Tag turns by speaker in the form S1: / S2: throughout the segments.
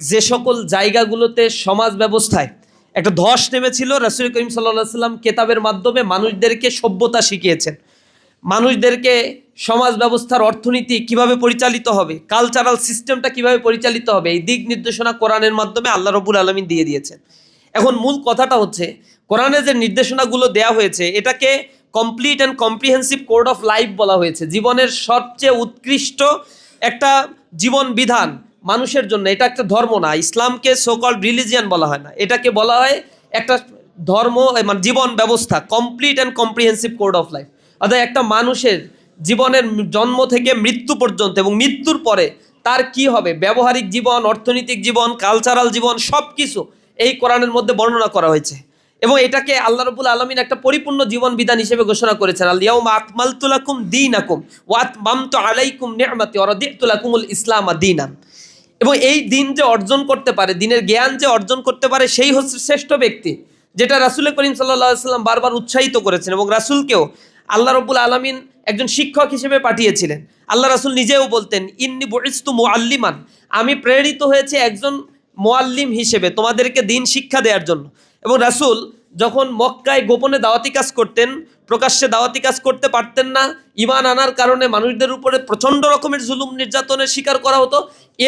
S1: যে সকল জায়গাগুলোতে সমাজ ব্যবস্থায় একটা ধস নেমেছিল, রাসূল করিম সাল্লাল্লাহু আলাইহি ওয়াসাল্লাম কেতাবের মাধ্যমে মানুষদেরকে সভ্যতা শিখিয়েছেন, মানুষদেরকে সমাজ ব্যবস্থার অর্থনীতি কিভাবে পরিচালিত হবে, কালচারাল সিস্টেমটা কিভাবে পরিচালিত হবে, এই দিক নির্দেশনা কোরআনের মাধ্যমে আল্লাহ রাব্বুল আলামিন দিয়ে দিয়েছেন। এখন মূল কথাটা হচ্ছে, কোরআনে যে নির্দেশনাগুলো দেয়া হয়েছে এটাকে complete and comprehensive code of life বলা হয়েছে। জীবনের সবচেয়ে উৎকৃষ্ট একটা জীবন বিধান মানুষের জন্য। এটা একটা ধর্ম না, ইসলামকে সো কল্ড রিলিজিয়ান বলা হয় না, এটাকে বলা হয় একটা ধর্ম, মানে জীবন ব্যবস্থা, complete and comprehensive code of life. অর্থাৎ একটা মানুষের জীবনের জন্ম থেকে মৃত্যু পর্যন্ত এবং মৃত্যুর পরে তার কি হবে, ব্যবহারিক জীবন, অর্থনৈতিক জীবন, কালচারাল জীবন, সব কিছু এই কোরআনের মধ্যে বর্ণনা করা হয়েছে। এবং এটাকে আল্লাহ রাব্বুল আলামিন একটা পরিপূর্ণ জীবন বিধান হিসেবে ঘোষণা করেছেন। আল ইয়াউমা আকমালতু লাকুম দীনাকুম ওয়া আতমামতু আলাইকুম নি'মাতি ওয়া রাদিতু লাকুমুল ইসলাম দীনান। এবং এই দিন যে অর্জন করতে পারে, দিনের জ্ঞান যে অর্জন করতে পারে, সেই হচ্ছে শ্রেষ্ঠ ব্যক্তি, যেটা রাসূল করিম সাল্লাল্লাহু আলাইহি ওয়াসাল্লাম বারবার উৎসাহিত করেছেন। এবং রাসূলকেও আল্লাহ রাব্বুল আলামিন একজন শিক্ষক হিসেবে পাঠিয়েছিলেন। আল্লাহ রাসূল নিজেও বলতেন, ইন্নী বুইস্তু মুআল্লিমান, আমি প্রেরিত হয়েছি একজন মুআল্লিম হিসেবে, তোমাদেরকে দিন শিক্ষা দেওয়ার জন্য। এবং রাসূল যখন মক্কায় গোপনে দাওয়াতি কাজ করতেন, প্রকাশ্যে দাওয়াতি কাজ করতে পারতেন না, ঈমান আনার কারণে মানুষদের উপরে প্রচণ্ড রকমের জুলুম নির্যাতনের শিকার করা হতো,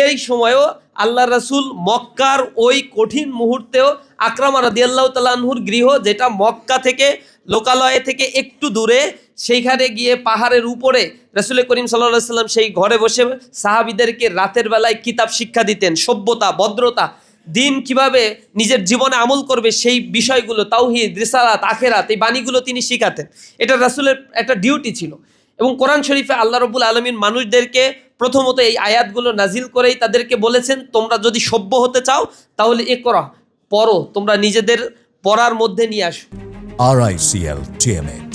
S1: এই সময়ও আল্লাহ রাসূল মক্কার ওই কঠিন মুহূর্তেও আকরামা রাদিয়াল্লাহু তাআলা আনহুর গৃহ, যেটা মক্কা থেকে লোকালয় থেকে একটু দূরে, সেইখানে গিয়ে পাহাড়ের উপরে রাসূল করিম সাল্লাল্লাহু আলাইহি ওয়াসাল্লাম সেই ঘরে বসে সাহাবীদেরকে রাতের বেলায় কিতাব শিক্ষা দিতেন, সভ্যতা, ভদ্রতা, দিন কিভাবে নিজের জীবনে আমল করবে সেই বিষয়গুলো, তাওহীদ, রিসালাত, আখিরাত, এই বাণীগুলো তিনি শিখাতেন। এটা রাসূলের একটা ডিউটি ছিল। এবং কোরআন শরীফে আল্লাহ রাব্বুল আলামিন মানুষদেরকে প্রথমত এই আয়াতগুলো নাজিল করেই তাদেরকে বলেছেন, তোমরা যদি সভ্য হতে চাও তাহলে ইকরা, পড়ো, তোমরা নিজেদের পড়ার মধ্যে নিয়ে আসো।
S2: RICL TMX,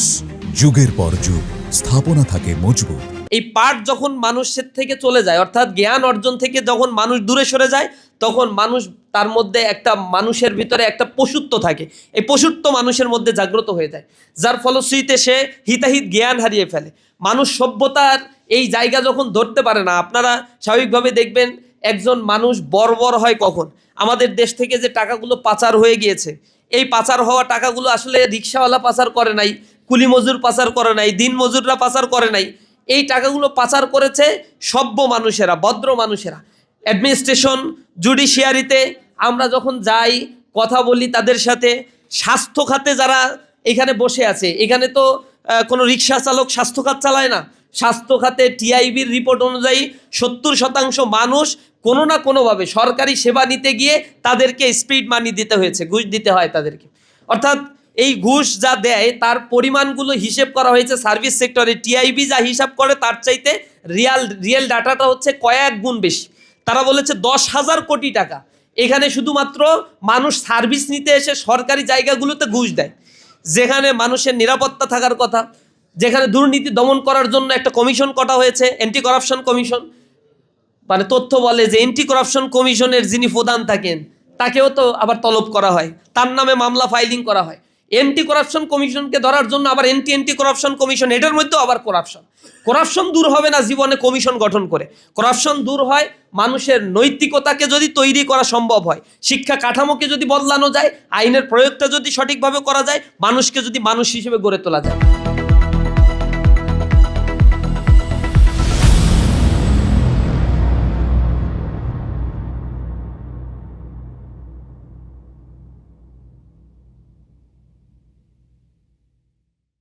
S2: যুগের পর যুগ স্থাপনা থাকে মজবুত।
S1: এই পাঠ যখন মানুষের থেকে চলে যায়, অর্থাৎ জ্ঞান অর্জন থেকে যখন মানুষ দূরে সরে যায়, তখন মানুষ, তার মধ্যে একটা, মানুষের ভিতরে একটা পশুত্ব থাকে, এই পশুত্ব মানুষের মধ্যে জাগ্রত হয়ে যায়, যার ফলশ্রুতিতে সে হিতাহিত জ্ঞান হারিয়ে ফেলে। মানুষ সভ্যতার এই জায়গা যখন ধরতে পারে না, আপনারা স্বাভাবিকভাবে দেখবেন একজন মানুষ বর্বর হয় কখন, আমাদের দেশ থেকে যে টাকাগুলো পাচার হয়ে গিয়েছে, এই পাচার হওয়া টাকাগুলো আসলে রিক্সাওয়ালা পাচার করে নাই, কুলি মজুর পাচার করে নাই, দিন মজুররা পাচার করে নাই, এই টাকাগুলো পাচার করেছে সভ্য মানুষেরা, ভদ্র মানুষেরা। অ্যাডমিনিস্ট্রেশন, জুডিশিয়ারিতে আমরা যখন যাই, কথা বলি তাদের সাথে, স্বাস্থ্য খাতে যারা এখানে বসে আছে, এখানে তো কোনো রিক্সা চালক স্বাস্থ্য খাত চালায় না। স্বাস্থ্য খাতে টিআইবির রিপোর্ট অনুযায়ী 70% মানুষ কোনো না কোনোভাবে সরকারি সেবা নিতে গিয়ে তাদেরকে স্পিড মানি দিতে হয়েছে, ঘুষ দিতে হয় তাদেরকে। অর্থাৎ এই ঘুষ যা দেয় তার পরিমাণগুলো হিসেব করা হয়েছে সার্ভিস সেক্টরে, টিআইবি যা হিসাব করে তার চাইতে রিয়েল ডাটাটা হচ্ছে কয়েক গুণ বেশি। তারা বলেছে 10,000 কোটি টাকা এখানে শুধুমাত্র মানুষ সার্ভিস নিতে এসে সরকারি জায়গাগুলোতে ঘুষ দেয়, যেখানে মানুষের নিরাপত্তা থাকার কথা, যেখানে দুর্নীতি দমন করার জন্য একটা কমিশন করা হয়েছে, অ্যান্টি করাপশন কমিশন। মানে তথ্য বলে যে অ্যান্টি করাপশন কমিশনের যিনি প্রধান থাকেন তাকেও তো আবার তলব করা হয়, তার নামে মামলা ফাইলিং করা হয়। অ্যান্টি করাপশন কমিশনকে ধরার জন্য আবার অ্যান্টি করাপশন কমিশন, এটার মধ্যেও আবার করাপশন দূর হবে না জীবনে কমিশন গঠন করে। করাপশন দূর হয় মানুষের নৈতিকতাকে যদি তৈরি করা সম্ভব হয়, শিক্ষা কাঠামোকে যদি বদলানো যায়, আইনের প্রয়োগটা যদি সঠিকভাবে করা যায়, মানুষকে যদি মানুষ হিসেবে গড়ে তোলা যায়।